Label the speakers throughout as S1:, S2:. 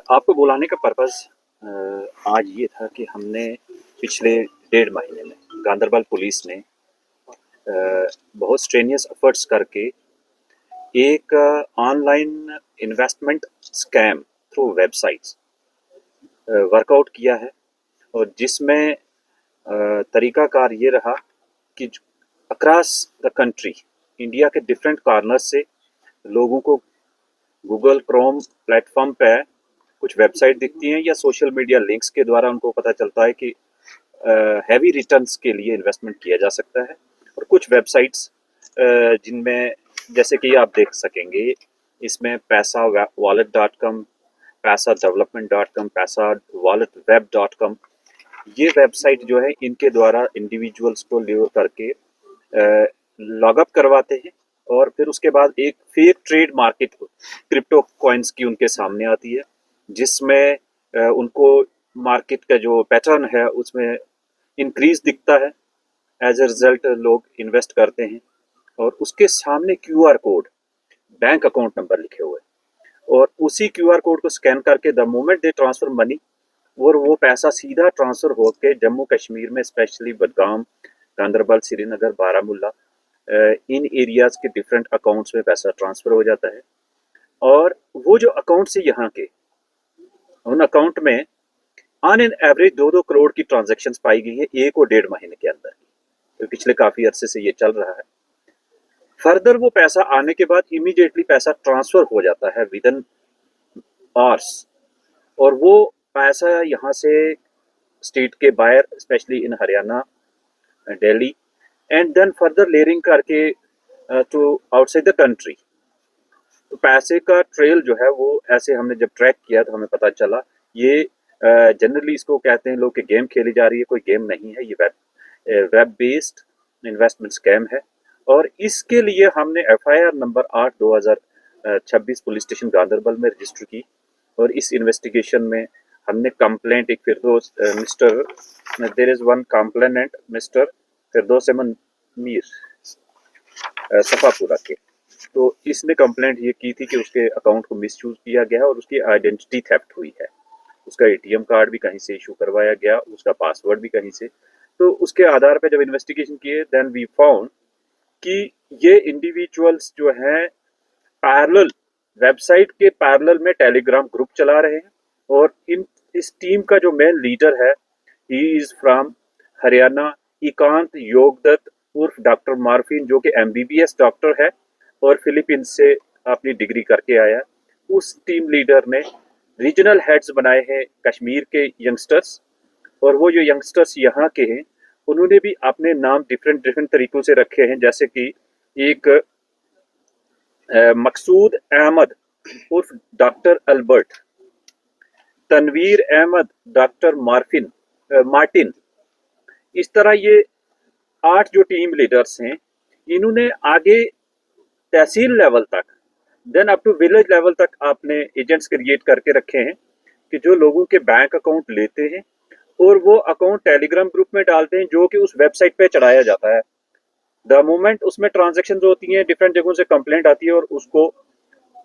S1: आपको बुलाने का पर्पज़ आज ये था कि हमने पिछले 1.5 महीने में गांदरबल पुलिस ने बहुत स्ट्रेनियस एफर्ट्स करके एक online investment scam through websites workout किया है, और जिसमें तरीकाकार ये रहा कि अक्रॉस द कंट्री, इंडिया के डिफरेंट कॉर्नर से लोगों को गूगल क्रोम प्लेटफॉर्म पे कुछ वेबसाइट दिखती हैं या सोशल मीडिया लिंक्स के द्वारा उनको पता चलता है कि हैवी रिटर्न्स के लिए इन्वेस्टमेंट किया जा सकता है। और कुछ वेबसाइट्स जिनमें जैसे कि आप देख सकेंगे, इसमें पैसा वॉलेट.com, पैसा डेवलपमेंट.com, पैसा वॉलेट वेब.com, ये वेबसाइट जो है इनके द्वारा इंडिविजुअल्स को लिवर करके लॉगअप करवाते हैं, और फिर उसके बाद एक fake trade market crypto coins की उनके सामने आती है, जिसमें उनको मार्केट का जो पैटर्न है उसमें इंक्रीज दिखता है। एज ए रिजल्ट लोग इन्वेस्ट करते हैं, और उसके सामने QR code, bank account number लिखे हुए, और उसी QR कोड को स्कैन करके the moment they transfer money, और वो पैसा सीधा ट्रांसफर होके जम्मू कश्मीर में स्पेशली बडगाम, गांदरबल, श्रीनगर, बारामूला, इन एरियाज के डिफरेंट अकाउंट्स में पैसा ट्रांसफर हो जाता है। और वो जो अकाउंट से यहाँ के, उन अकाउंट में ऑन एन एवरेज 2-2 करोड़ की ट्रांजैक्शंस पाई गई है 1 और 1.5 महीने के अंदर। तो पिछले काफी अरसे से ये चल रहा है। फर्दर वो पैसा आने के बाद इमीडिएटली पैसा ट्रांसफर हो जाता है विद इन आवर्स, और वो पैसा यहाँ से स्टेट के बाहर, specially in Haryana, Delhi, and then further layering करके टू आउटसाइड द कंट्री। तो पैसे का ट्रेल जो है वो ऐसे हमने जब ट्रैक किया तो हमें पता चला ये जनरली इसको कहते हैं लोग कि गेम खेली जा रही है। कोई गेम नहीं है, ये वेब बेस्ड इन्वेस्टमेंट स्कैम है। और इसके लिए हमने FIR number 8/2026 police station Ganderbal में रजिस्टर की, और इस इन्वेस्टिगेशन में हमने कंप्लेंट एक Firdous mister there is one complainant mister Firdous Ahmed Mir Safapura के। तो इसने कंप्लेंट ये की थी कि उसके अकाउंट को मिसयूज किया गया और उसकी आइडेंटिटी थेफ्ट हुई है। उसका ATM कार्ड भी कहीं से इशू करवाया गया, उसका पासवर्ड भी कहीं से। तो उसके आधार पर जब इन्वेस्टिगेशन किए, देन वी फाउंड कि ये इंडिविजुअल्स जो हैं पैरेलल वेबसाइट के पैरेलल में टेलीग्राम ग्रुप चला रहे हैं, और इस टीम का जो मेन लीडर है, ही इज फ्रॉम हरियाणा, एकांत योगदत्त उर्फ डॉक्टर मार्फिन, जो कि MBBS डॉक्टर है और फिलीपींस से अपनी डिग्री करके आया। उस टीम लीडर ने रीजनल हेड्स बनाए हैं कश्मीर के यंगस्टर्स, और वो जो यंगस्टर्स यहाँ के हैं उन्होंने भी अपने नाम डिफरेंट तरीकों से रखे हैं, जैसे कि एक मकसूद अहमद उर्फ doctor Albert, Tanveer Ahmed doctor Martin. इस तरह ये 8 जो टीम लीडर्स हैं, इन्होंने आगे तहसील लेवल तक, then up to village level तक आपने एजेंट्स क्रिएट करके रखे हैं कि जो लोगों के बैंक अकाउंट लेते हैं और वो अकाउंट टेलीग्राम ग्रुप में डालते हैं, जो कि उस वेबसाइट पे चढ़ाया जाता है। द मोमेंट उसमें ट्रांजैक्शंस होती हैं, डिफरेंट जगहों से कंप्लेंट आती है और उसको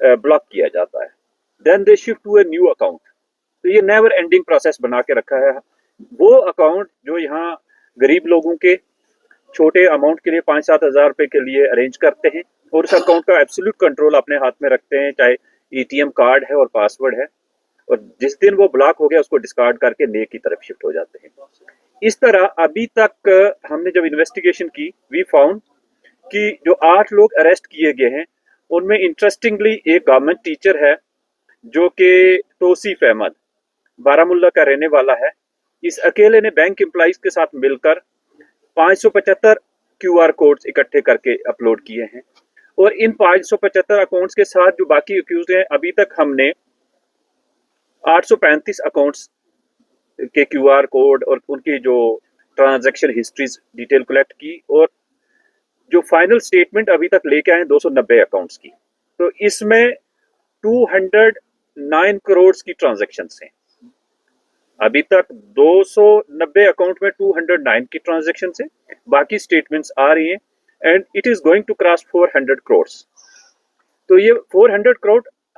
S1: ब्लॉक किया जाता है। Then they shift to a new account. तो ये नेवर एंडिंग प्रोसेस बना के रखा है। वो अकाउंट जो यहाँ गरीब लोगों के छोटे अमाउंट के लिए 5-7 हज़ार रुपए के लिए अरेंज करते हैं, और उस अकाउंट का एब्सोल्यूट कंट्रोल अपने हाथ में रखते हैं, चाहे ATM कार्ड है और पासवर्ड है, और जिस दिन वो ब्लॉक हो गया उसको डिस्कार्ड करके नए की तरफ शिफ्ट हो जाते हैं। इस तरह अभी तक हमने जब इन्वेस्टिगेशन की, वी फाउंड कि जो 8 लोग अरेस्ट किए गए हैं उनमें इंटरेस्टिंगली एक गवर्नमेंट टीचर है जो कि तौसीफ अहमद बारामूला का रहने वाला है। इस अकेले ने बैंक एम्प्लॉइज के साथ मिलकर 575 QR कोड्स इकट्ठे करके अपलोड किए हैं, और इन 575 अकाउंट्स के साथ जो बाकी अक्यूज हैं, अभी तक हमने 835 अकाउंट्स के QR कोड और उनकी जो ट्रांजैक्शन हिस्ट्रीज डिटेल कलेक्ट की, और जो फाइनल स्टेटमेंट अभी तक लेके आए 290 अकाउंट्स की। तो इसमें 209 करोड़ की ट्रांजैक्शंस हैं। अभी तक 290 अकाउंट में 209 की ट्रांजैक्शन है, बाकी स्टेटमेंट्स आ रही हैं, and it is going to cross 400 crore. तो ये 400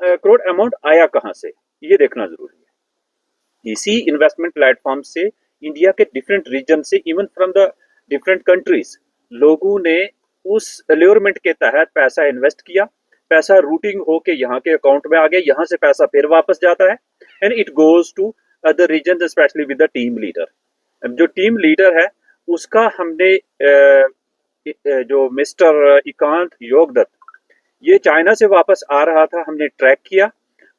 S1: करोड़ अमाउंट आया कहां से? ये देखना जरूरी है। इसी इन्वेस्टमेंट प्लेटफॉर्म से इंडिया के डिफरेंट रीजन से, even from the different countries, लोगों ने उस अल्योरमेंट के तहत पैसा इन्वेस्ट किया, पैसा रूटिंग होके यहाँ के अकाउंट में आ गया, यहाँ से पैसा फिर वापस जाता है and it goes to other region, specially with the team leader. जो टीम लीडर है उसका हमने जो मिस्टर इकांत योगदत्त, ये चाइना से वापस आ रहा था, हमने ट्रैक किया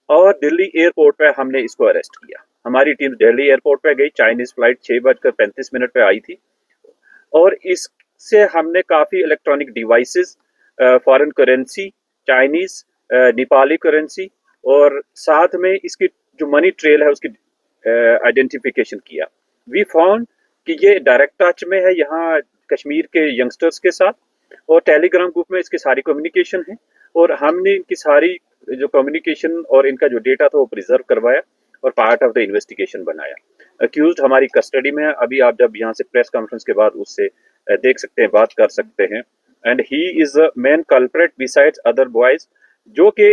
S1: और दिल्ली एयरपोर्ट पे हमने इसको अरेस्ट किया। हमारी टीम दिल्ली एयरपोर्ट पे गई, चाइनीज फ्लाइट 6:35 पे आई थी और इससे हमने काफ़ी electronic devices, foreign currency, Chinese, Nepali currency और साथ में इसकी जो मनी ट्रेल है उसकी आइडेंटिफिकेशन किया। वी फाउंड कि ये डायरेक्ट टच में है यहाँ कश्मीर के यंगस्टर्स के साथ और टेलीग्राम ग्रुप में इसकी सारी कम्युनिकेशन है और हमने इनकी सारी जो कम्युनिकेशन और इनका जो डेटा था वो प्रिजर्व करवाया और पार्ट ऑफ द इन्वेस्टिगेशन बनाया। अक्यूज्ड हमारी कस्टडी में है, अभी आप जब यहाँ से प्रेस कॉन्फ्रेंस के बाद उससे देख सकते हैं, बात कर सकते हैं। And he is a main culprit besides other boys, जो कि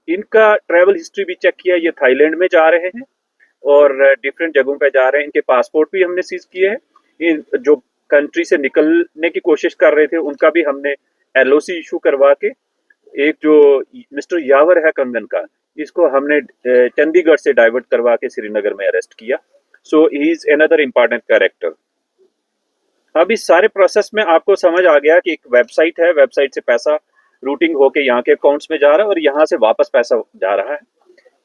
S1: इनका ट्रैवल हिस्ट्री भी चेक किया, ये थाईलैंड में जा रहे हैं और डिफरेंट जगहों पे जा रहे हैं। इनके पासपोर्ट भी हमने सीज किए हैं। इन जो कंट्री से निकलने की कोशिश कर रहे थे उनका भी हमने एलओसी इशू करवा के, एक जो मिस्टर यावर है कंगन का, इसको हमने चंडीगढ़ से डाइवर्ट करवा के श्रीनगर में अरेस्ट किया। So he is another important character. अब इस सारे प्रोसेस में आपको समझ आ गया कि एक वेबसाइट है, वेबसाइट से पैसा रूटिंग होके यहाँ के अकाउंट्स में जा रहा है और यहाँ से वापस पैसा जा रहा है।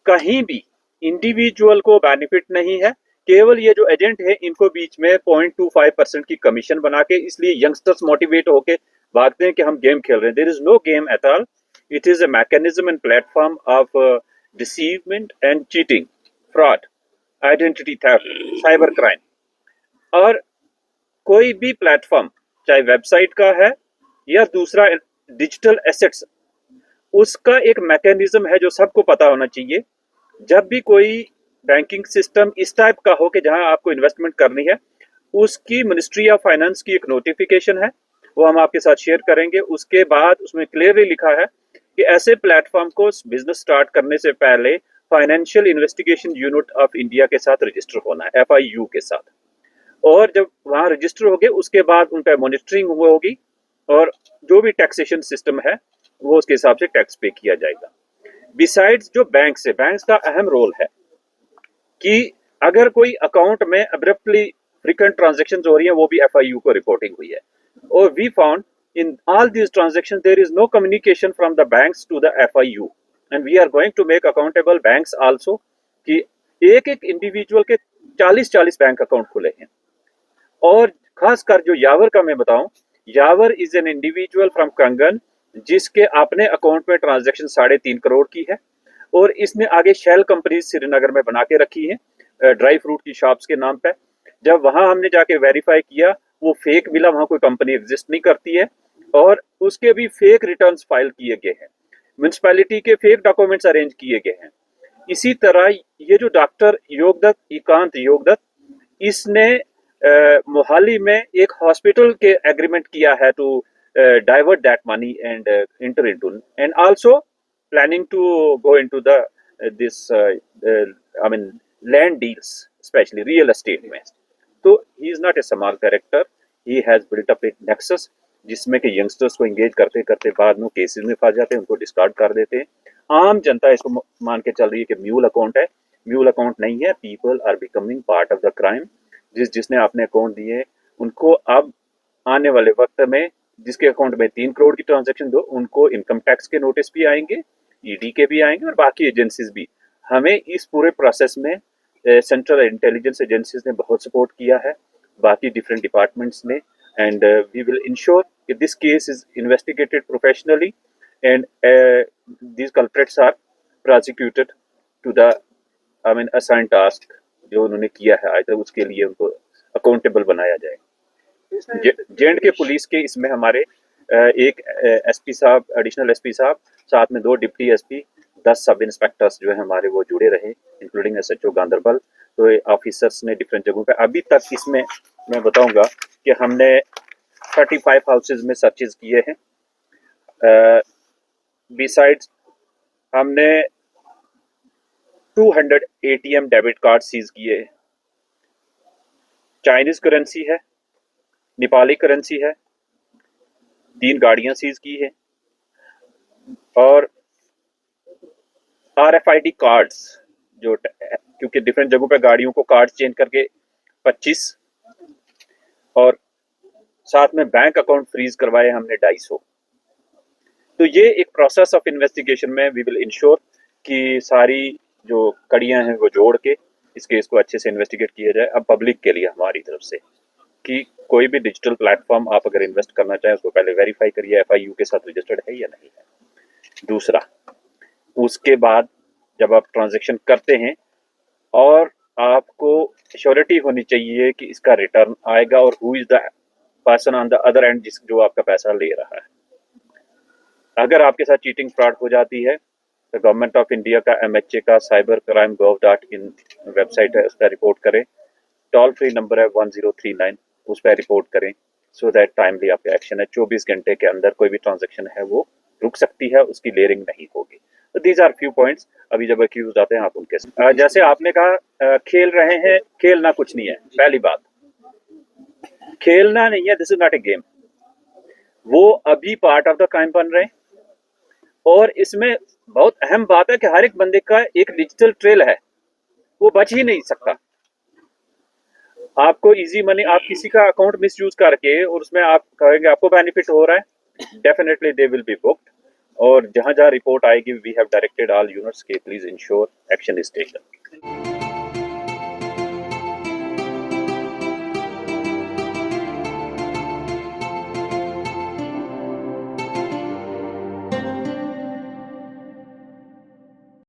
S1: कहीं भी इंडिविजुअल को बेनिफिट नहीं है, केवल ये जो एजेंट है इनको बीच में 0.25% की कमीशन बना के, इसलिए यंगस्टर्स मोटिवेट होके भागते हैं कि हम गेम खेल रहे हैं। There is no game at all, it is a mechanism and platform of deceivement and cheating, fraud, identity theft, cyber crime. और कोई भी प्लेटफॉर्म, चाहे वेबसाइट का है या दूसरा डिजिटल एसेट्स, उसका एक मैकेनिज्म है जो सबको पता होना चाहिए। जब भी कोई बैंकिंग सिस्टम इस टाइप का हो कि जहां आपको इन्वेस्टमेंट करनी है, उसकी मिनिस्ट्री ऑफ फाइनेंस की एक नोटिफिकेशन है, वो हम आपके साथ शेयर करेंगे। उसके बाद उसमें क्लियरली लिखा है कि ऐसे प्लेटफॉर्म को बिजनेस स्टार्ट करने से पहले financial investigation unit of India के साथ रजिस्टर होना है, FIU के साथ। और जब वहां रजिस्टर हो गए उसके बाद उन पर मॉनिटरिंग होगी और जो भी टैक्सेशन सिस्टम है वो उसके हिसाब से टैक्स पे किया जाएगा। बिसाइड्स जो बैंक्स का अहम रोल है कि अगर कोई अकाउंट में अब्रप्टली फ्रीक्वेंट ट्रांजैक्शन हो रही है, वो भी FIU को रिपोर्टिंग हुई है। और we found in all these transaction there is no communication from the banks to the FIU and we are going to make accountable banks also कि एक एक इंडिविजुअल के 40-40 बैंक अकाउंट खुले हैं। और खासकर जो यावर का मैं बताऊं, यावर इज एन इंडिविजुअल फ्रॉम कंगन जिसके अपने अकाउंट में ट्रांजैक्शन 3.5 करोड़ की है और इसने आगे शेल कंपनी श्रीनगर में बना के रखी है ड्राई फ्रूट की शॉप्स के नाम पे। जब वहां हमने जाके वेरीफाई किया, वो फेक मिला, वहां कोई कंपनी एग्जिस्ट नहीं करती है और उसके भी फेक रिटर्न्स फाइल किए गए हैं, म्यूनिसिपैलिटी के फेक डॉक्यूमेंट्स अरेंज किए गए हैं। इसी तरह ये जो डॉक्टर योगदत्त, इकांत योगदत्त, इसने मोहाली में एक हॉस्पिटल के एग्रीमेंट किया है to divert that money and enter into, and also planning to go into the this I mean land deals, especially real estate में। तो he is not a small character, he has built up a nexus जिसमें कि youngsters को engage करते करते बाद में cases में फंस जाते हैं, उनको डिस्कार्ड कर देते हैं। आम जनता इसको मान के चल रही है कि म्यूल अकाउंट है, म्यूल अकाउंट नहीं है। People are becoming part of the crime. जिसने अपने अकाउंट दिए उनको अब आने वाले वक्त में, जिसके अकाउंट में 3 करोड़ की ट्रांजैक्शन दो, उनको इनकम टैक्स के नोटिस भी आएंगे, ईडी के भी आएंगे और बाकी एजेंसीज भी। हमें इस पूरे प्रोसेस में सेंट्रल इंटेलिजेंस एजेंसीज ने बहुत सपोर्ट किया है, बाकी डिफरेंट डिपार्टमेंट्स ने, एंड वी विल इंश्योर कि this case is investigated professionally and these culprits are prosecuted to the assign task जो उन्होंने किया है आज तक, उसके लिए उनको अकाउंटेबल बनाया जाए। जेएंड के पुलिस के इसमें हमारे एक एसपी साहब, एडिशनल एसपी साहब, साथ में 2 डिप्टी एसपी, 10 सब इंस्पेक्टर्स जो है हमारे वो जुड़े रहे, इंक्लूडिंग SHO गांधरबल। तो ऑफिसर्स ने डिफरेंट जगहों पे, अभी तक इसमें मैं बताऊंगा कि हमने 35 हाउसेज में सर्चेज किए हैं। बिसाइड्स हमने 200 ATM डेबिट कार्ड सीज किए। चाइनीज करेंसी है, नेपाली करेंसी है, 3 गाड़ियां सीज की है और RFID कार्ड्स जो क्योंकि डिफरेंट जगहों पे गाड़ियों को कार्ड चेंज करके 25 और साथ में बैंक अकाउंट फ्रीज करवाए हमने 250। तो ये एक प्रोसेस ऑफ इन्वेस्टिगेशन में वी विल इंश्योर कि सारी जो कड़ियां हैं वो जोड़ के इस केस को अच्छे से इन्वेस्टिगेट किया जाए। अब पब्लिक के लिए हमारी तरफ से कि कोई भी डिजिटल प्लेटफॉर्म आप अगर इन्वेस्ट करना चाहें उसको पहले वेरीफाई करिए FIU के साथ रजिस्टर्ड है या नहीं है। दूसरा, उसके बाद जब आप ट्रांजैक्शन करते हैं और आपको श्योरिटी होनी चाहिए कि इसका रिटर्न आएगा और who is the person on the other and जो आपका पैसा ले रहा है। अगर आपके साथ चीटिंग फ्रॉड हो जाती है तो गवर्नमेंट ऑफ इंडिया का MHA का cybercrime.gov.in वेबसाइट है, उस पर रिपोर्ट करें। टोल फ्री नंबर है 1039, उस पर रिपोर्ट करें सो दैट टाइमली आपका एक्शन है। 24 घंटे के अंदर कोई भी ट्रांजैक्शन है वो रुक सकती है, उसकी लेयरिंग नहीं होगी। तो दीज आर फ्यू पॉइंट्स। अभी जब एक्यूज आते हैं आप उनके जैसे आपने कहा खेल रहे हैं, खेलना कुछ नहीं है। पहली बात, खेलना नहीं है, this is not a game. वो अभी पार्ट ऑफ द क्राइम बन रहे हैं और इसमें बहुत अहम बात है कि हर एक बंदे का एक डिजिटल ट्रेल है, वो बच ही नहीं सकता। आपको इजी मनी, आप किसी का अकाउंट मिसयूज करके और उसमें आप कहेंगे आपको बेनिफिट हो रहा है, definitely they will be booked. और जहां जहां रिपोर्ट आएगी we have directed all units के please ensure action is taken.